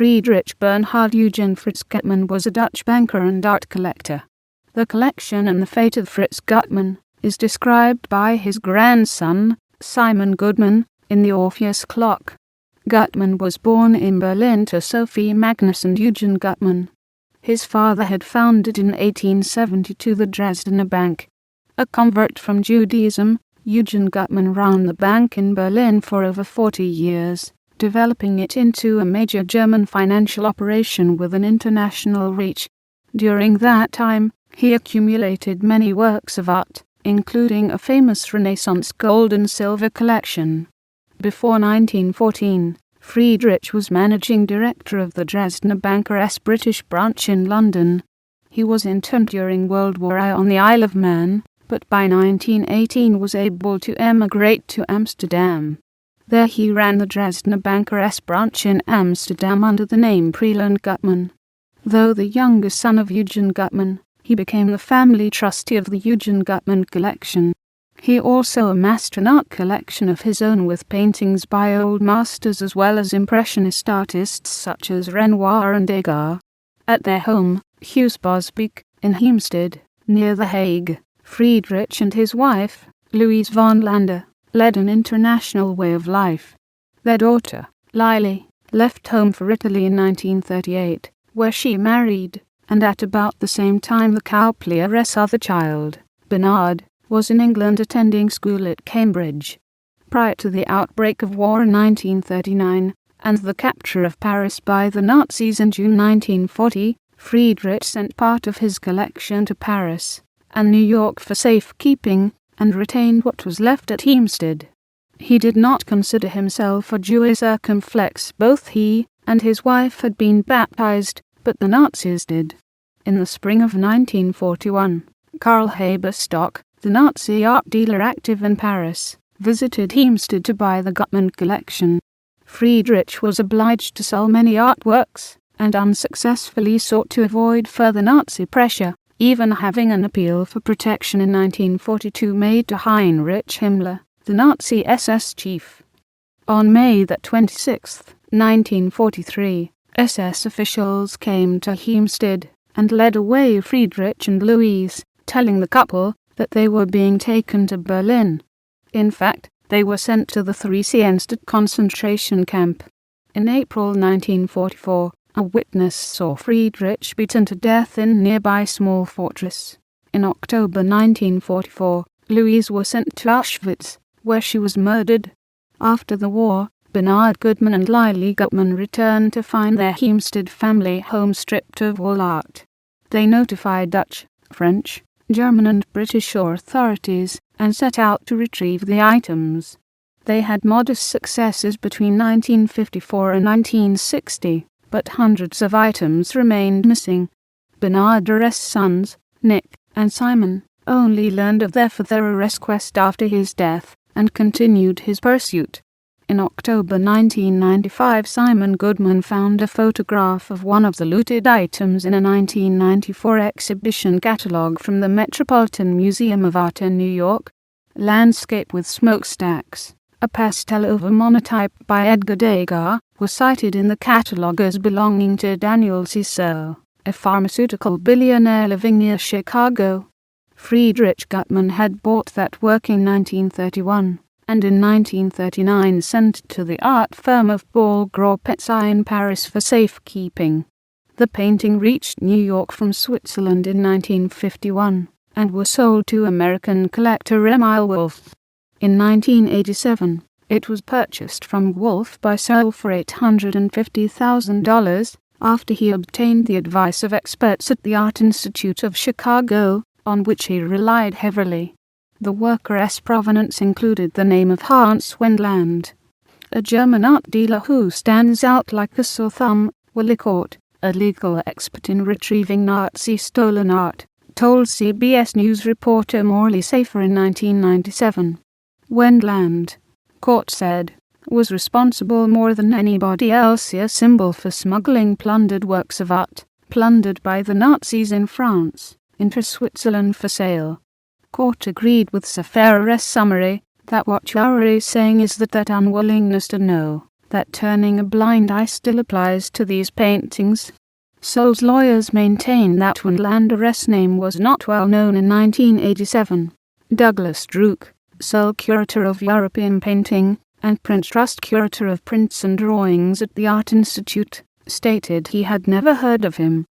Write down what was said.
Friedrich Bernhard Eugen Fritz Gutmann was a Dutch banker and art collector. The collection and the fate of Fritz Gutmann is described by his grandson, Simon Gutmann, in the Orpheus Clock. Gutmann was born in Berlin to Sophie, Magnus and Eugen Gutmann. His father had founded in 1872 the Dresdner Bank. A convert from Judaism, Eugen Gutmann ran the bank in Berlin for over 40 years, developing it into a major German financial operation with an international reach. During that time, he accumulated many works of art, including a famous Renaissance gold and silver collection. Before 1914, Friedrich was managing director of the Dresdner Bank's British branch in London. He was interned during World War I on the Isle of Man, but by 1918 was able to emigrate to Amsterdam. There he ran the Dresdner Bank's branch in Amsterdam under the name Proehl Gutmann. Though the youngest son of Eugen Gutmann, he became the family trustee of the Eugen Gutmann Collection. He also amassed an art collection of his own with paintings by old masters as well as Impressionist artists such as Renoir and Degas. At their home, Huize Bosbeek, in Heemstede, near The Hague, Friedrich and his wife, Louise von Landau, led an international way of life. Their daughter, Lili, left home for Italy in 1938, where she married, and at about the same time the couple's other child, Bernhard, was in England attending school at Cambridge. Prior to the outbreak of war in 1939 and the capture of Paris by the Nazis in June 1940, Friedrich sent part of his collection to Paris and New York for safekeeping and retained what was left at Heemstede. He did not consider himself a Jewish circumflex. Both he and his wife had been baptized, but the Nazis did. In the spring of 1941, Karl Haberstock, the Nazi art dealer active in Paris, visited Heemstede to buy the Gutmann collection. Friedrich was obliged to sell many artworks, and unsuccessfully sought to avoid further Nazi pressure, even having an appeal for protection in 1942 made to Heinrich Himmler, the Nazi SS chief. On May 26, 1943, SS officials came to Heemstede and led away Friedrich and Louise, telling the couple that they were being taken to Berlin. In fact, they were sent to the Theresienstadt concentration camp. In April 1944, a witness saw Friedrich beaten to death in a nearby small fortress. In October 1944, Louise was sent to Auschwitz, where she was murdered. After the war, Bernhard Gutmann and Lili Gutmann returned to find their Heemstede family home stripped of all art. They notified Dutch, French, German and British authorities and set out to retrieve the items. They had modest successes between 1954 and 1960, but hundreds of items remained missing. Bernhard's sons, Nick and Simon, only learned of their father's quest after his death and continued his pursuit. In October 1995, Simon Goodman found a photograph of one of the looted items in a 1994 exhibition catalogue from the Metropolitan Museum of Art in New York. Landscape with smokestacks, a pastel over monotype by Edgar Degas, was cited in the catalogue as belonging to Daniel C. Searle, a pharmaceutical billionaire living near Chicago. Friedrich Gutmann had bought that work in 1931. And in 1939 sent it to the art firm of Paul Gros in Paris for safekeeping. The painting reached New York from Switzerland in 1951, and was sold to American collector Emil Wolf. In 1987, it was purchased from Wolf by Searle for $850,000, after he obtained the advice of experts at the Art Institute of Chicago, on which he relied heavily. The work's provenance included the name of Hans Wendland, a German art dealer who stands out like a sore thumb. Willicott, a legal expert in retrieving Nazi stolen art, told CBS News reporter Morley Safer in 1997. Wendland, Court said, was responsible more than anybody else a symbol for smuggling plundered works of art, plundered by the Nazis in France, into Switzerland for sale. Court agreed with Safar's summary, that what you are saying is that unwillingness to know, that turning a blind eye still applies to these paintings. Sol's lawyers maintain that when Lander's name was not well known in 1987, Douglas Druke, Sol curator of European painting and Prince Trust curator of prints and drawings at the Art Institute, stated he had never heard of him.